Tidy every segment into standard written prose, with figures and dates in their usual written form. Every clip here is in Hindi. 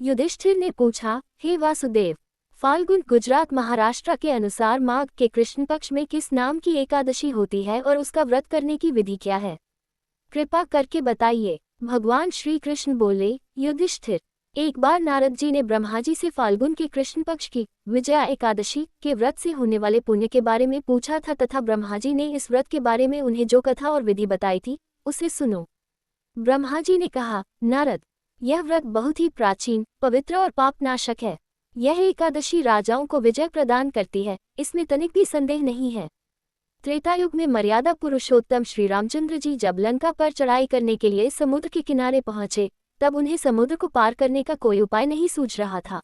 युधिष्ठिर ने पूछा, हे वासुदेव, फाल्गुन गुजरात महाराष्ट्र के अनुसार माघ के कृष्ण पक्ष में किस नाम की एकादशी होती है और उसका व्रत करने की विधि क्या है? कृपा करके बताइए। भगवान श्री कृष्ण बोले, युधिष्ठिर, एक बार नारद जी ने ब्रह्मा जी से फाल्गुन के कृष्ण पक्ष की विजया एकादशी के व्रत से होने वाले पुण्य के बारे में पूछा था तथा ब्रह्मा जी ने इस व्रत के बारे में उन्हें जो कथा और विधि बताई थी उसे सुनो। ब्रह्मा जी ने कहा, नारद, यह व्रत बहुत ही प्राचीन, पवित्र और पापनाशक है। यह एकादशी राजाओं को विजय प्रदान करती है, इसमें तनिक भी संदेह नहीं है। त्रेतायुग में मर्यादा पुरुषोत्तम श्री रामचंद्र जी जब लंका पर चढ़ाई करने के लिए समुद्र के किनारे पहुंचे, तब उन्हें समुद्र को पार करने का कोई उपाय नहीं सूझ रहा था।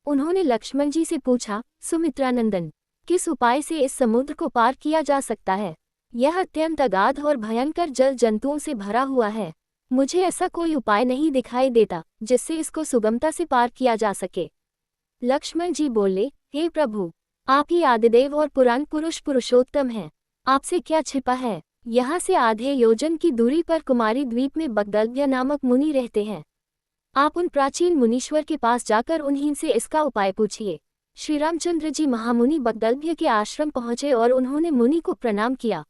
उन्होंने लक्ष्मण जी से पूछा, सुमित्रानंदन, किस उपाय से इस समुद्र को पार किया जा सकता है? यह अत्यंत अगाध और भयंकर जल जंतुओं से भरा हुआ है। मुझे ऐसा कोई उपाय नहीं दिखाई देता जिससे इसको सुगमता से पार किया जा सके। लक्ष्मण जी बोले, हे प्रभु, आप ही आदिदेव और पुराण पुरुष पुरुषोत्तम हैं। आपसे क्या छिपा है? यहाँ से आधे योजन की दूरी पर कुमारी द्वीप में बगदलभ्य नामक मुनि रहते हैं। आप उन प्राचीन मुनीश्वर के पास जाकर उन्हीं से इसका उपाय पूछिए। श्री रामचंद्र जी महामुनि बगदलभ्य के आश्रम पहुंचे और उन्होंने मुनि को प्रणाम किया।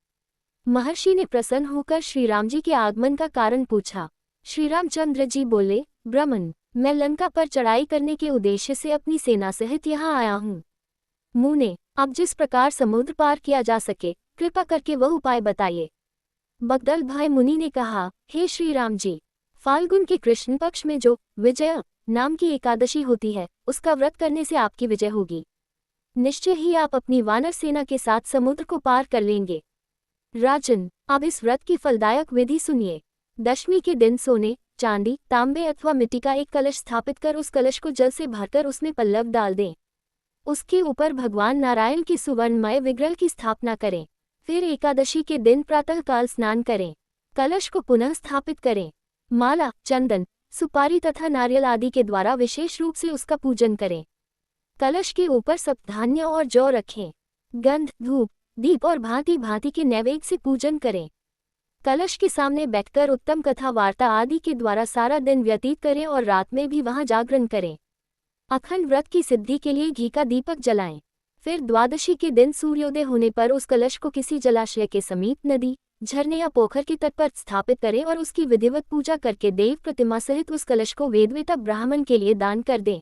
महर्षि ने प्रसन्न होकर श्री राम जी के आगमन का कारण पूछा। श्री रामचंद्र जी बोले, ब्राह्मण, मैं लंका पर चढ़ाई करने के उद्देश्य से अपनी सेना सहित यहाँ आया हूँ। मुने, अब जिस प्रकार समुद्र पार किया जा सके, कृपा करके वह उपाय बताइए। बगदलभ्य मुनि ने कहा, हे श्री राम जी, फाल्गुन के कृष्ण पक्ष में जो विजया नाम की एकादशी होती है, उसका व्रत करने से आपकी विजय होगी। निश्चय ही आप अपनी वानर सेना के साथ समुद्र को पार कर लेंगे। राजन, अब इस व्रत की फलदायक विधि सुनिए। दशमी के दिन सोने, चांदी, तांबे अथवा मिट्टी का एक कलश स्थापित कर उस कलश को जल से भरकर उसमें पल्लव डाल दें। उसके ऊपर भगवान नारायण की सुवर्णमय विग्रह की स्थापना करें। फिर एकादशी के दिन प्रातःकाल स्नान करें। कलश को पुनः स्थापित करें। माला, चंदन, सुपारी तथा नारियल आदि के द्वारा विशेष रूप से उसका पूजन करें। कलश के ऊपर सब धान्य और जौ रखें। गंध, धूप, दीप और भांति भांति के नैवेद्य से पूजन करें। कलश के सामने बैठकर उत्तम कथा वार्ता आदि के द्वारा सारा दिन व्यतीत करें और रात में भी वहां जागरण करें। अखंड व्रत की सिद्धि के लिए घी का दीपक जलाएं। फिर द्वादशी के दिन सूर्योदय होने पर उस कलश को किसी जलाशय के समीप, नदी, झरने या पोखर के तट पर स्थापित करें और उसकी विधिवत पूजा करके देव प्रतिमा सहित उस कलश को वेदवेता ब्राह्मण के लिए दान कर दें।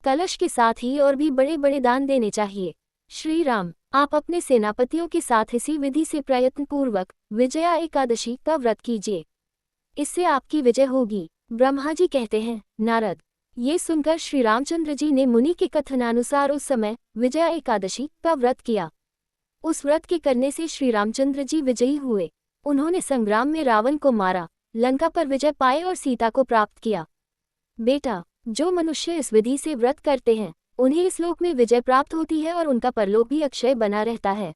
कलश के साथ ही और भी बड़े बड़े दान देने चाहिए। श्री राम, आप अपने सेनापतियों के साथ इसी विधि से प्रयत्नपूर्वक विजया एकादशी का व्रत कीजिए। इससे आपकी विजय होगी। ब्रह्मा जी कहते हैं, नारद, ये सुनकर श्री रामचंद्र जी ने मुनि के कथनानुसार उस समय विजया एकादशी का व्रत किया। उस व्रत के करने से श्री रामचंद्र जी विजयी हुए। उन्होंने संग्राम में रावण को मारा, लंका पर विजय पाए और सीता को प्राप्त किया। बेटा, जो मनुष्य इस विधि से व्रत करते हैं, उन्हें इस लोक में विजय प्राप्त होती है और उनका परलोक भी अक्षय बना रहता है।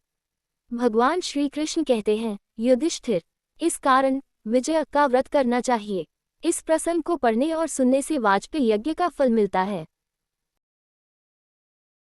भगवान श्री कृष्ण कहते हैं, युधिष्ठिर, इस कारण विजय का व्रत करना चाहिए। इस प्रसंग को पढ़ने और सुनने से वाजपेयी यज्ञ का फल मिलता है।